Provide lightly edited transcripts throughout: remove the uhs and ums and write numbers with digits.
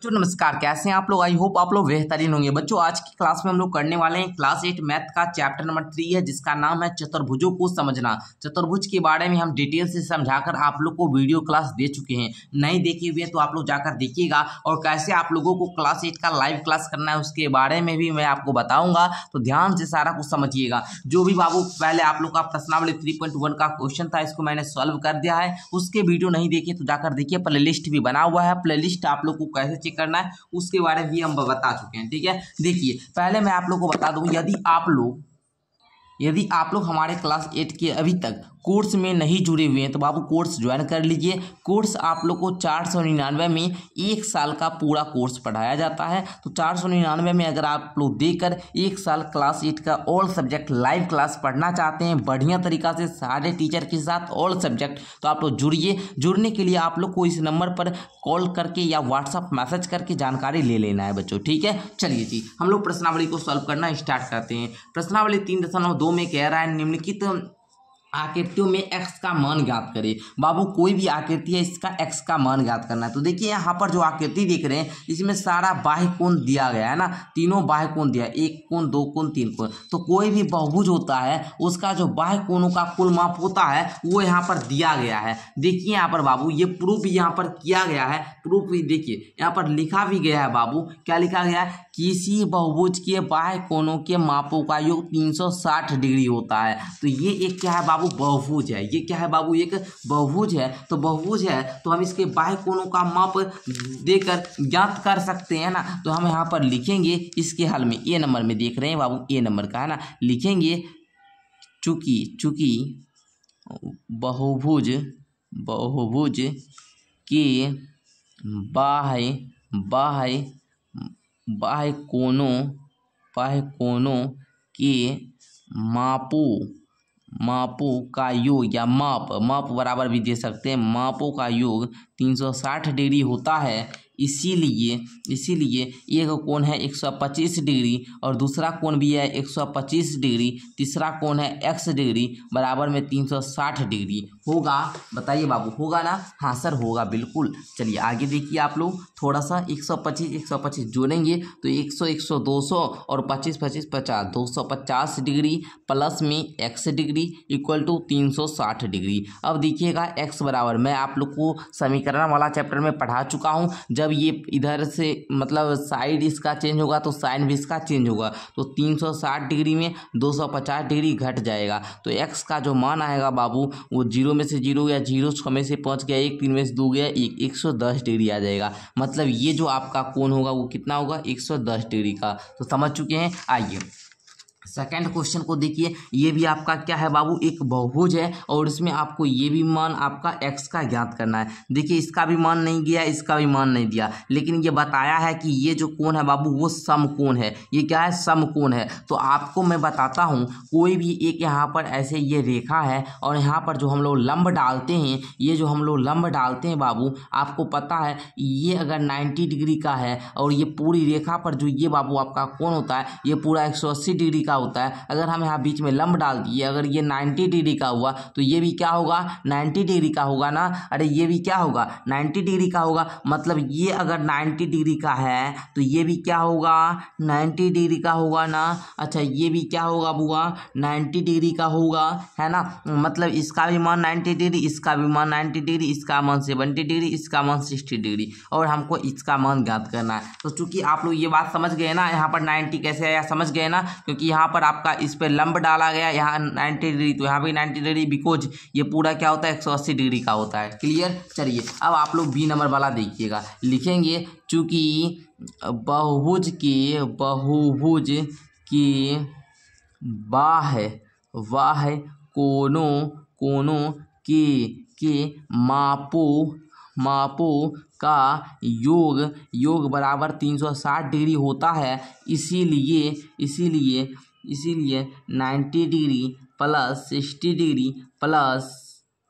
बच्चों नमस्कार, कैसे हैं आप लोग। आई होप आप लोग बेहतरीन होंगे। बच्चों आज की क्लास में हम लोग करने वाले हैं क्लास 8 मैथ का चैप्टर नंबर 3 है, जिसका नाम है चतुर्भुजों को समझना। चतुर्भुज के बारे में हम डिटेल से समझाकर आप लोग को वीडियो क्लास दे चुके हैं। नहीं देखे हुए तो आप लोग जाकर देखिएगा, और कैसे आप लोगों को क्लास 8 का लाइव क्लास करना है उसके बारे में भी मैं आपको बताऊंगा। तो ध्यान से सारा कुछ समझिएगा। जो भी बाबू पहले आप लोग का प्रश्नावली 3.1 का क्वेश्चन था, इसको मैंने सॉल्व कर दिया है। उसके वीडियो नहीं देखे तो जाकर देखिए, प्ले लिस्ट भी बना हुआ है। प्ले लिस्ट आप लोग को कैसे करना है उसके बारे में भी हम बता चुके हैं। ठीक है, देखिए पहले मैं आप लोग को बता दूं, यदि आप लोग हमारे क्लास 8 के अभी तक कोर्स में नहीं जुड़े हुए हैं तो बाबू कोर्स ज्वाइन कर लीजिए। कोर्स आप लोग को 499 में 1 साल का पूरा कोर्स पढ़ाया जाता है। तो 499 में अगर आप लोग देकर 1 साल क्लास 8 का ऑल सब्जेक्ट लाइव क्लास पढ़ना चाहते हैं बढ़िया तरीका से सारे टीचर के साथ ऑल सब्जेक्ट, तो आप लोग जुड़िए। जुड़ने के लिए आप लोग को इस नंबर पर कॉल करके या व्हाट्सअप मैसेज करके जानकारी ले लेना है बच्चों। ठीक है, चलिए जी हम लोग प्रश्नावली को सॉल्व करना स्टार्ट करते हैं। प्रश्नावली 3.2 में कह रहा है निम्नलिखित आकृतियों में x का मान ज्ञात करें। बाबू कोई भी आकृति है, इसका x का मान ज्ञात करना है। तो देखिए यहाँ पर जो आकृति देख रहे हैं इसमें सारा बाह्य कोण दिया गया है ना, तीनों बाह्य कोण दिया है, 1 कोण 2 कोण 3 कोण। तो कोई भी बहुभुज होता है उसका जो बाह्य कोणों का कुल माप होता है वो यहाँ पर दिया गया है। देखिए यहाँ पर बाबू ये प्रूफ यहाँ पर किया गया है। प्रूफ देखिए यहाँ पर लिखा भी गया है बाबू, क्या लिखा गया है, किसी बहुभुज के बाह्य कोणों के मापों का योग 360 डिग्री होता है। तो ये एक क्या है बाबू, बहुभुज है। ये क्या है बाबू, एक बहुभुज है। तो बहुभुज है तो हम इसके बाह्य कोणों का माप देकर ज्ञात कर सकते हैं ना। तो हम यहाँ पर लिखेंगे इसके हल में, ए नंबर में देख रहे हैं बाबू, ए नंबर का है ना, लिखेंगे चूंकि बहुभुज के बाह्य कोणों के मापों का योग या माप बराबर भी दे सकते हैं, मापों का योग 360 डिग्री होता है। इसीलिए एक कोण है 125 डिग्री और दूसरा कोण भी है 125 डिग्री, तीसरा कोण है x डिग्री बराबर में 360 डिग्री होगा। बताइए बाबू, होगा ना? हाँ सर होगा, बिल्कुल। चलिए आगे देखिए आप लोग, थोड़ा सा 125 जोड़ेंगे तो 100 100 200 और 25 25 50, 250 डिग्री प्लस में x degree equal to 360 degree. अब देखिएगा x बराबर, मैं आप लोग को समीकरण वाला चैप्टर में पढ़ा चुका हूँ। जब ये इधर से मतलब साइड इसका चेंज होगा तो साइन भी इसका चेंज होगा। तो 360 डिग्री में 250 डिग्री घट जाएगा। तो x का जो मान आएगा बाबू वो 0 में से 0 गया, 0 6 में से 5 गया, 1 3 में से 2 गया, 110 डिग्री आ जाएगा। मतलब ये जो आपका कोण होगा वो कितना होगा, 110 डिग्री का। तो समझ चुके हैं। आइए सेकेंड क्वेश्चन को देखिए। ये भी आपका क्या है बाबू, एक बहुभुज है और इसमें आपको ये भी मान आपका x का ज्ञात करना है। देखिए इसका भी मान नहीं दिया, इसका भी मान नहीं दिया, लेकिन ये बताया है कि ये जो कोण है बाबू वो समकोण है। ये क्या है, समकोण है। तो आपको मैं बताता हूँ, कोई भी एक यहाँ पर ऐसे ये रेखा है और यहाँ पर जो हम लोग लंब डालते हैं, ये जो हम लोग लंब डालते हैं बाबू, आपको पता है ये अगर 90 डिग्री का है और ये पूरी रेखा पर जो ये बाबू आपका कोण होता है ये पूरा 180 डिग्री का होता है। अगर हम यहाँ बीच में लंब डाल दिए, अगर ये 90 डिग्री का हुआ तो ये भी क्या होगा, 90 डिग्री का होगा ना। अरे ये भी क्या होगा, 90 डिग्री का होगा। मतलब ये अगर 90 डिग्री का है तो ये भी क्या होगा, 90 डिग्री का होगा ना। अच्छा ये भी क्या होगा बुआ, 90 डिग्री का होगा, है ना। मतलब इसका भी मान 90 डिग्री, इसका भी मान 90 डिग्री, इसका मान 70 डिग्री, इसका मान 60 डिग्री, और हमको इसका मान ज्ञात करना है। तो चूंकि आप लोग ये बात समझ गए ना, यहाँ पर 90 कैसे आया समझ गए ना, क्योंकि यहाँ पर आपका इस पे लंब डाला गया, यहाँ 90 डिग्री तो यहाँ भी 90 डिग्री, बिकॉज ये पूरा क्या होता है 180 डिग्री का होता है। क्लियर। चलिए अब आप लोग बी नंबर वाला देखिएगा, लिखेंगे चूंकि बहुभुज के बाह्य कोणों के मापों का योग बराबर 360 डिग्री होता है। इसीलिए 90 degree plus 60 degree plus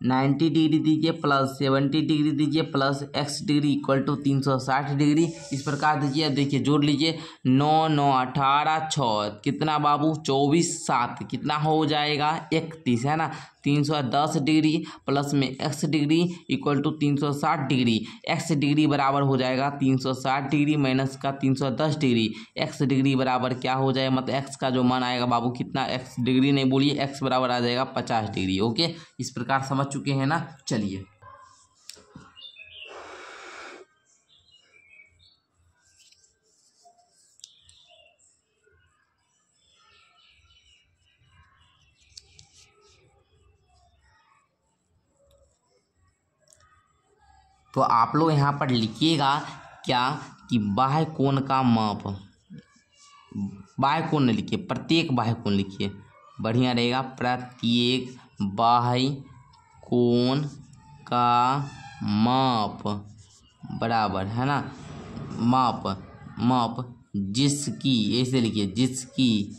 90 degree दीजिए प्लस 70 डिग्री दीजिए plus x degree equal to 360 degree. इस प्रकार दीजिए, देखिए जोड़ लीजिए, 9 9 18 6 कितना बाबू 24 7 कितना हो जाएगा 31 है ना। 310 डिग्री प्लस में x degree equal to 360 degree. x degree बराबर हो जाएगा 360 डिग्री माइनस का 310 डिग्री। x डिग्री बराबर क्या हो जाएगा, मतलब x का जो मान आएगा बाबू कितना, x डिग्री नहीं बोलिए, x बराबर आ जाएगा 50 डिग्री। ओके, इस प्रकार समझ चुके हैं ना। चलिए तो आप लोग यहाँ पर लिखिएगा क्या कि बाह्य कोण का माप, बाह्य कोण न लिखिए, प्रत्येक बाह्य कोण लिखिए, बढ़िया रहेगा। प्रत्येक बाह्य कोण का माप बराबर है ना, माप जिसकी, ऐसे लिखिए, जिसकी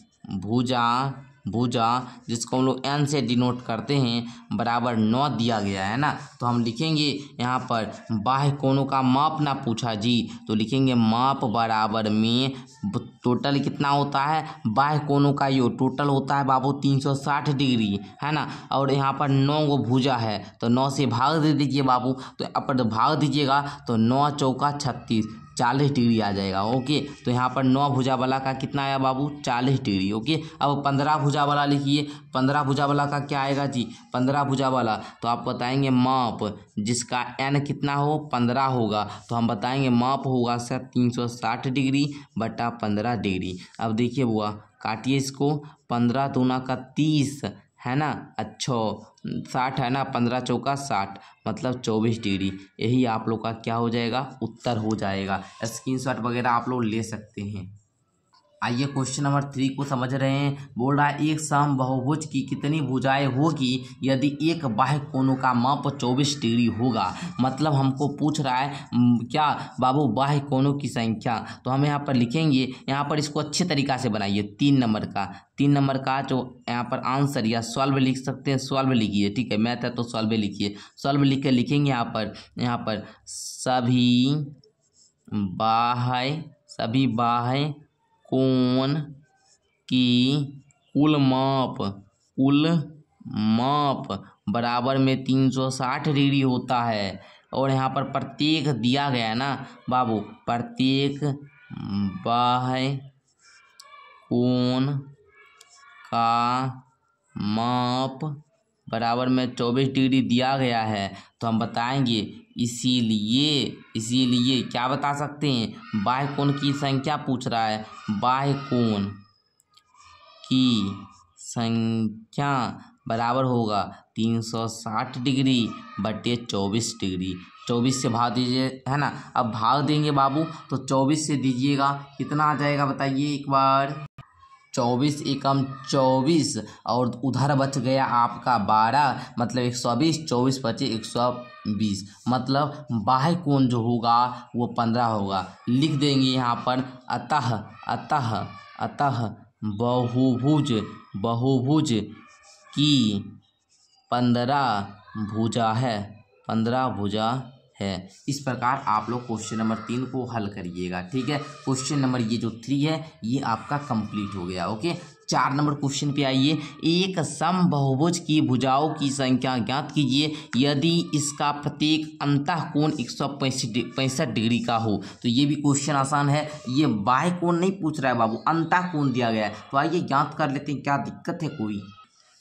भुजा जिसको हम लोग n से डिनोट करते हैं बराबर 9 दिया गया है ना। तो हम लिखेंगे यहाँ पर बाह्य कोणों का माप ना पूछा जी, तो लिखेंगे माप बराबर में टोटल कितना होता है, बाह्य कोणों का योग टोटल होता है बाबू 360 डिग्री है ना। और यहाँ पर 9 गो भुजा है तो 9 से भाग दे दीजिए बाबू, तो अपन भाग दीजिएगा तो 9 चौका 36 40 डिग्री आ जाएगा। ओके, तो यहाँ पर 9 भुजा वाला का कितना आया बाबू 40 डिग्री। ओके, अब 15 भुजा वाला लिखिए, 15 भुजा वाला का क्या आएगा जी, 15 भुजा वाला तो आप बताएंगे माप जिसका n कितना हो 15 होगा, तो हम बताएंगे माप होगा सर 360 डिग्री बटा 15 डिग्री। अब देखिए बुआ काटिए इसको, 15 दूना का 30 है ना, अच्छा 60 है ना, 15 चौका 60 मतलब 24 डिग्री। यही आप लोग का क्या हो जाएगा, उत्तर हो जाएगा। स्क्रीनशॉट वगैरह आप लोग ले सकते हैं। आइए क्वेश्चन नंबर 3 को समझ रहे हैं। बोल रहा है एक समबाहुभुज की कितनी भुजाएं होगी यदि एक बाह्य कोणों का माप 24 डिग्री होगा। मतलब हमको पूछ रहा है क्या बाबू बाह्य कोणों की संख्या। तो हम यहाँ पर लिखेंगे, यहाँ पर इसको अच्छे तरीका से बनाइए। 3 नंबर का जो यहाँ पर आंसर या सॉल्व लिख सकते हैं, सॉल्व लिखिए, ठीक है, मैथ है तो सॉल्व लिखिए। सॉल्व लिख के लिखेंगे यहाँ पर सभी बाह्य कोण की कुल माप बराबर में 360 डिग्री होता है। और यहाँ पर प्रत्येक दिया गया है ना बाबू, प्रत्येक बाह्य कोण का माप बराबर में 24 डिग्री दिया गया है। तो हम बताएंगे इसीलिए क्या बता सकते हैं, बाह्य कोण की संख्या पूछ रहा है, बाह्य कोण की संख्या बराबर होगा 360 डिग्री बटे 24 डिग्री। 24 से भाग दीजिए है ना। अब भाग देंगे बाबू तो 24 से दीजिएगा कितना आ जाएगा बताइए एक बार, 24 एकम 24 और उधर बच गया आपका 12 मतलब 120, 24 बचे 120 मतलब बाह्य कोण जो होगा वो 15 होगा। लिख देंगे यहाँ पर अतः बहुभुज की 15 भुजा है। इस प्रकार आप लोग क्वेश्चन नंबर 3 को हल करिएगा, ठीक है। क्वेश्चन नंबर ये जो 3 है ये आपका कंप्लीट हो गया। ओके, 4 नंबर क्वेश्चन पे आइए। एक समबाहुभुज की भुजाओं की संख्या ज्ञात कीजिए यदि इसका प्रत्येक अंतःकोण 165 डिग्री का हो। तो ये भी क्वेश्चन आसान है, ये बाह्य कोण नहीं पूछ रहा है बाबू, अंतःकोण दिया गया है। तो आइए ज्ञात कर लेते हैं, क्या दिक्कत है कोई।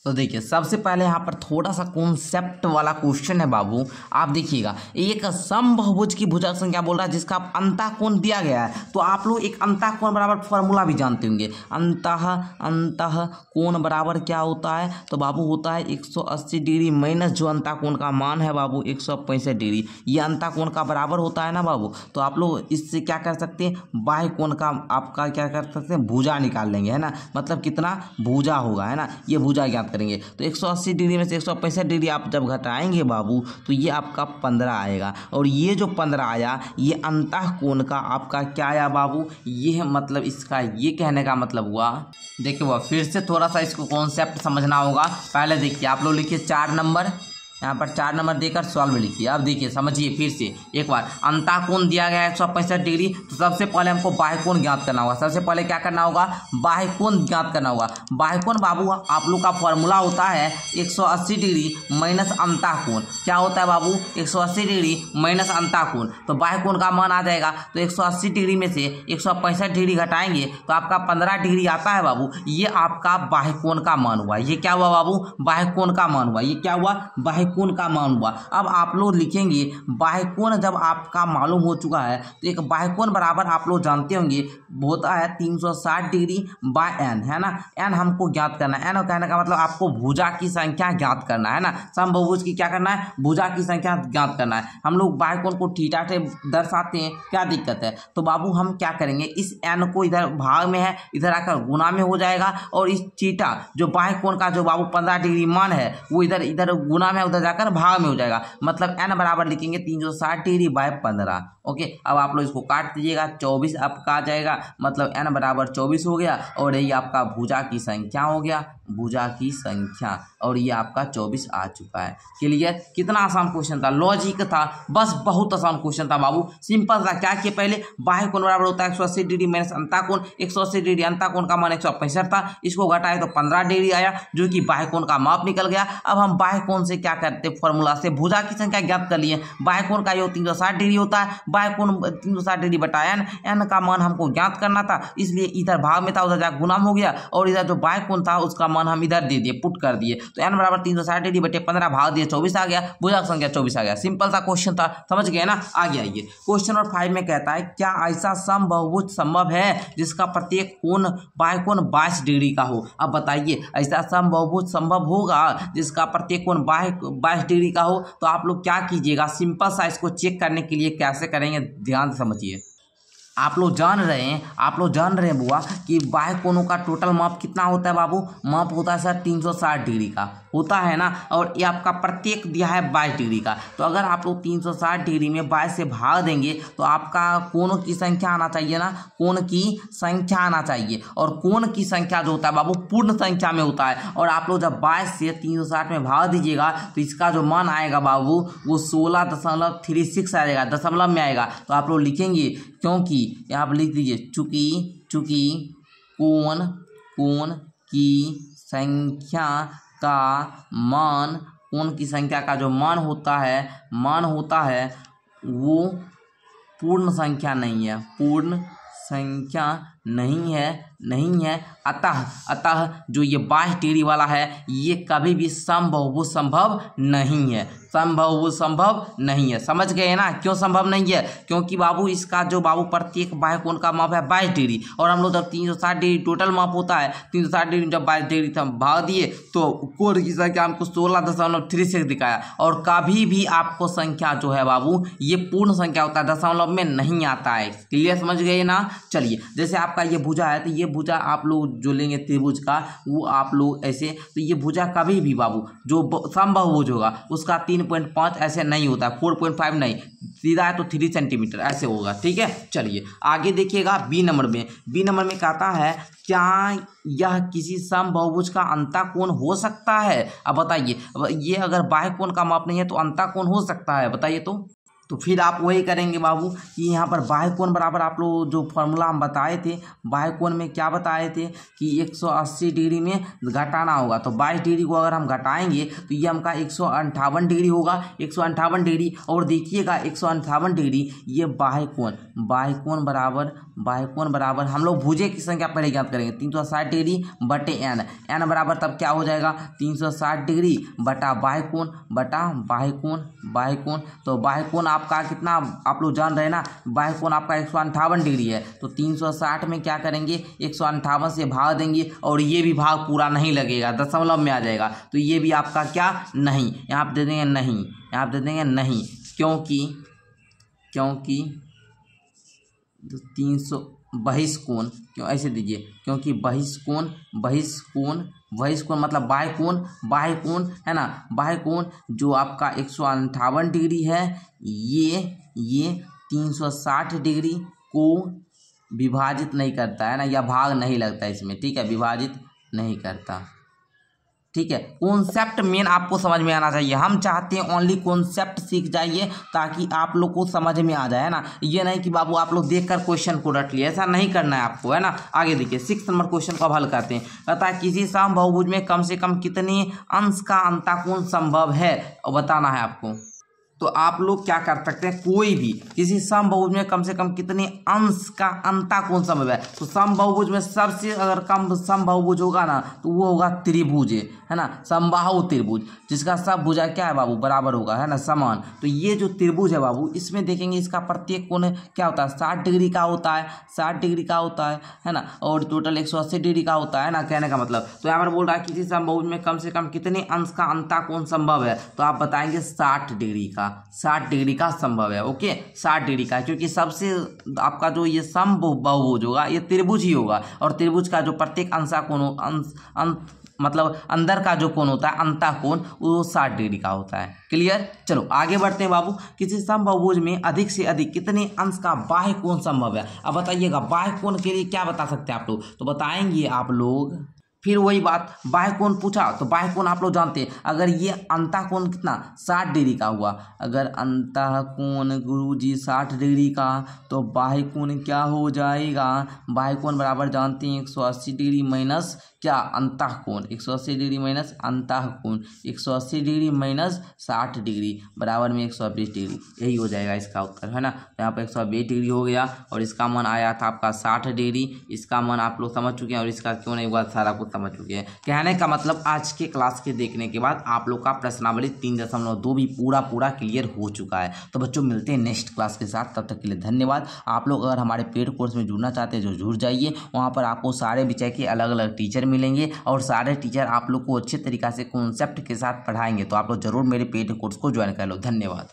तो देखिए सबसे पहले यहाँ पर थोड़ा सा कॉन्सेप्ट वाला क्वेश्चन है बाबू, आप देखिएगा। एक समबाहुभुज की भुजा संख्या बोल रहा है जिसका अंतःकोण दिया गया है। तो आप लोग एक अंतःकोण बराबर फॉर्मूला भी जानते होंगे, अंतःकोण बराबर क्या होता है, तो बाबू होता है 180 डिग्री माइनस जो अंतःकोण का मान है बाबू 165 डिग्री, ये अंतःकोण का बराबर होता है ना बाबू। तो आप लोग इससे क्या कर सकते हैं, बाह्य कोण का आपका क्या कर सकते हैं, भुजा निकाल लेंगे है ना, मतलब कितना भुजा होगा है ना, ये भुजा ज्ञात करेंगे। तो 180 डिग्री में से 165 डिग्री आप जब घटाएंगे बाबू तो ये आपका 15 आएगा, और ये जो 15 आया ये अंतःकोण का आपका क्या आया बाबू, ये मतलब इसका ये कहने का मतलब हुआ। देखिए वो फिर से थोड़ा सा इसको कॉन्सेप्ट समझना होगा। पहले देखिए आप लोग लिखिए 4 नंबर, यहाँ पर 4 नंबर देकर सॉल्व लिखिए। अब देखिए समझिए फिर से एक बार, अंतःकोण दिया गया है 165 डिग्री, तो सबसे पहले हमको बाह्यकोण ज्ञात करना होगा। सबसे पहले क्या करना होगा, बाह्यकोण ज्ञात करना होगा। बाह्यकोण बाबू आप लोग का फॉर्मूला होता है 180 डिग्री माइनस अंतःकोण। क्या होता है बाबू, 180 डिग्री माइनस अंतःकोण, तो बाह्यकोण का मान आ जाएगा। तो 180 डिग्री में से 165 डिग्री घटाएंगे तो आपका 15 डिग्री आता है बाबू। ये आपका बाह्यकोण का मान हुआ। ये क्या हुआ बाबू, बाह्यकोण का मान हुआ। ये क्या हुआ, बाह्यकोण का मान हुआ। अब आप लोग लिखेंगे बाह्यकोण जब आपका मालूम हो चुका है तो एक बाह्यकोण बराबर आप लोग जानते होंगे होता है 360 डिग्री बाय एन, है ना। एन हमको ज्ञात करना है। एन कहने का मतलब आपको भुजा की संख्या ज्ञात करना है ना। समबाहुभुज की क्या करना है, भुजा की संख्या ज्ञात करना है। हम लोग बाह्यकोण को थीटा से दर्शाते हैं, क्या दिक्कत है। तो बाबू हम क्या करेंगे, इस एन को इधर भाग में है, इधर आकर गुना में हो जाएगा, और इस थीटा जो बाह्यकोण का जो बाबू 15 डिग्री मान है वो इधर इधर गुना में, उधर जाकर भाग में हो जाएगा। मतलब एन बराबर लिखेंगे 360 डिग्री बाय 15। ओके, अब आप लोग इसको काट दीजिएगा, 24 आपका आ जाएगा। मतलब एन बराबर 24 हो गया, और यही आपका भुजा की संख्या हो गया, भुजा की संख्या, और ये आपका 24 आ चुका है। क्लियर, कितना आसान क्वेश्चन था, लॉजिक था, बस बहुत आसान क्वेश्चन था बाबू, सिंपल था। क्या किए पहले, बाह्यकोण बराबर होता है 180 डिग्री माइनस अंतःकोण। 180 डिग्री अंतःकोण का मान 165 था, इसको घटाए तो 15 डिग्री आया, जो कि बाह्यकोण का माप निकल गया। अब हम बाह्यकोण से क्या करते, फॉर्मूला से भुजा की संख्या ज्ञात कर लिए। बाह्यकोण का योग 360 डिग्री होता है, बाह्यकोण 360 डिग्री बटा एन, एन का मान हमको ज्ञात करना था, इसलिए इधर भाग में था, उधर जाकर गुना हो गया, और इधर जो बाह्यकोण था उसका मान हम इधर दे दिए, पुट कर दिए। तो एन बराबर 360 डिग्री बटे 15 भाग दिए 24 आ गया, भुजा की संख्या 24 आ गया। सिंपल सा क्वेश्चन था, समझ गए ना। आगे आइए, क्वेश्चन नंबर 5 में कहता है क्या ऐसा समबाहुभुज संभव है जिसका प्रत्येक कोण बाह्यकोण 22 डिग्री का हो। अब बताइए, ऐसा समबाहुभुज संभव होगा जिसका प्रत्येक कोण 22 डिग्री का हो। तो आप लोग क्या कीजिएगा, सिंपल सा इसको चेक करने के लिए कैसे करेंगे, ध्यान से समझिए। आप लोग जान रहे हैं बुआ कि बाह्यकोणों का टोटल माप कितना होता है बाबू, माप होता है सर 360 डिग्री का होता है ना, और ये आपका प्रत्येक दिया है 22 डिग्री का। तो अगर आप लोग 360 डिग्री में 22 से भाग देंगे तो आपका कोणों की संख्या आना चाहिए ना, कोण की संख्या आना चाहिए। और कोण की संख्या जो होता है बाबू पूर्ण संख्या में होता है, और आप लोग जब 22 से 360 में भाग दीजिएगा तो इसका जो मान आएगा बाबू वो 16.36 आएगा, दशमलव में आएगा। तो आप लोग लिखेंगे, क्योंकि यहाँ पर लिख दीजिए चूंकि कोण की संख्या का मान, कोण की संख्या का जो मान होता है वो पूर्ण संख्या नहीं है, पूर्ण संख्या नहीं है। अतः जो ये 22 डिग्री वाला है ये कभी भी समबाहुभुज संभव नहीं है, समबाहुभुज संभव नहीं है। समझ गए ना, क्यों संभव नहीं है, क्योंकि बाबू इसका जो बाबू प्रत्येक बाह्यकोण का माप है 22 डिग्री, और हम लोग जब 360 डिग्री टोटल माप होता है, 360 डिग्री जब 22 डिग्री हम भाग दिए तो कोण की संख्या हमको 16.36 दिखाया। और कभी भी आपको संख्या जो है बाबू ये पूर्ण संख्या होता है, दशमलव में नहीं आता है। क्लियर, समझ गए ना। चलिए, जैसे आपका ये भुजा है तो ये भुजा आप लोग जो लेंगे त्रिभुज का, वो आप लोग ऐसे, तो ये भुजा कभी भी बाबू जो समबाहुभुज होगा उसका 3.5 ऐसे नहीं होता, 4.5 नहीं, सीधा है तो 3 सेंटीमीटर ऐसे होगा। ठीक है, चलिए आगे देखिएगा। बी नंबर में कहता है क्या यह किसी समबाहुभुज का अंतःकोण हो सकता है। अब बताइए, ये अगर बाह्यकोण का माप नहीं है तो अंतःकोण हो सकता है, बताइए तो फिर आप वही करेंगे बाबू कि यहाँ पर बाह्यकोण बराबर आप लोग जो फॉर्मूला हम बताए थे, बाह्यकोण में क्या बताए थे कि 180 डिग्री में घटाना होगा। तो 22 डिग्री को अगर हम घटाएंगे तो ये हमका 158 डिग्री होगा, 158 डिग्री। और देखिएगा 158 डिग्री ये बाह्यकोण बराबर हम लोग भुजे की संख्या पहले ज्ञात करेंगे, 360 डिग्री बटे एन बराबर तब क्या हो जाएगा 360 डिग्री बटा बाह्यकोण। तो बाह्यकोण आपका कितना आप लोग जान रहे हैं ना, बाह्यकोण आपका 158 डिग्री है। तो 360 में क्या करेंगे, 158 से भाग देंगे, और ये भी भाग पूरा नहीं लगेगा, दशमलव में आ जाएगा। तो ये भी आपका क्या नहीं, यहाँ पे दे देंगे नहीं, क्योंकि 300 बहिष्कोण, क्यों ऐसे दीजिए, क्योंकि बहिष्कोण मतलब बाह्यकोण है ना, बाह्यकोण जो आपका 158 डिग्री है ये 360 डिग्री को विभाजित नहीं करता है ना, या भाग नहीं लगता इसमें। ठीक है, विभाजित नहीं करता। ठीक है, कॉन्सेप्ट मेन आपको समझ में आना चाहिए। हम चाहते हैं ओनली कॉन्सेप्ट सीख जाइए ताकि आप लोग को समझ में आ जाए, है ना। ये नहीं कि बाबू आप लोग देखकर क्वेश्चन को रट लिए, ऐसा नहीं करना है आपको, है ना। आगे देखिए 6 नंबर क्वेश्चन को अब हल करते हैं। कहता है किसी समबाहुभुज में कम से कम कितने अंश का अंतःकोण संभव है, और बताना है आपको। तो आप लोग क्या कर सकते हैं, कोई भी किसी समबाहुभुज में कम से कम कितने अंश का अंतःकोण संभव है। तो समबाहुभुज में सबसे अगर कम समबाहुभुज होगा ना तो वो होगा त्रिभुज, है ना, समबाहु त्रिभुज, जिसका सब भुजा क्या है बाबू, बराबर होगा, है ना, समान। तो ये जो त्रिभुज है बाबू, इसमें देखेंगे इसका प्रत्येक कोण क्या होता है, 60 डिग्री का होता है, 60 डिग्री का होता है ना, और टोटल 180 डिग्री का होता है ना, कहने का मतलब। तो यहाँ पर बोल रहा है किसी समबाहुभुज में कम से कम कितने अंश का अंतःकोण संभव है, तो आप बताएंगे 60 डिग्री का, 60 डिग्री का संभव है। ओके, 60 डिग्री का, क्योंकि सबसे आपका जो ये समबाहुभुज होगा ये त्रिभुज ही होगा, और त्रिभुज का जो प्रत्येक अंशाकोण मतलब अंदर का जो कोण होता है अंतःकोण, वो 60 डिग्री का होता है। क्लियर। चलो आगे बढ़ते हैं बाबू। किसी समबाहुभुज में अधिक से अधिक कितने अंश का बाह्य कोण संभव है। अब बताइएगा बाह्य कोण के लिए क्या बता सकते हैं आप लोग, तो बताएंगे आप लोग। फिर वही बात, बाह्य कोण पूछा तो बाह्य कोण आप लोग जानते हैं, अगर ये अंतःकोण कितना 60 डिग्री का हुआ, अगर अंतःकोण गुरुजी 60 डिग्री का, तो बाह्य कोण क्या हो जाएगा, बाह्य कोण बराबर जानते हैं 180 डिग्री माइनस क्या, अंतःकोण, 180 डिग्री माइनस अंतःकोण, 180 डिग्री माइनस 60 डिग्री बराबर में 120 डिग्री, यही हो जाएगा इसका उत्तर, है ना। तो यहाँ पर 120 डिग्री हो गया, और इसका मान आया था आपका 60 डिग्री, इसका मान आप लोग समझ चुके हैं, और इसका क्यों नहीं हुआ सारा कुछ समझ चुके हैं। कहने का मतलब आज के क्लास के देखने के बाद आप लोग का प्रश्नावली 3.2 भी पूरा क्लियर हो चुका है। तो बच्चों मिलते हैं नेक्स्ट क्लास के साथ, तब तक के लिए धन्यवाद। आप लोग अगर हमारे पेड कोर्स में जुड़ना चाहते हैं जो जुड़ जाइए, वहाँ पर आपको सारे विषय के अलग अलग टीचर मिलेंगे, और सारे टीचर आप लोग को अच्छे तरीक़ा से कॉन्सेप्ट के साथ पढ़ाएंगे। तो आप लोग जरूर मेरे पेड कोर्स को ज्वाइन कर लो। धन्यवाद।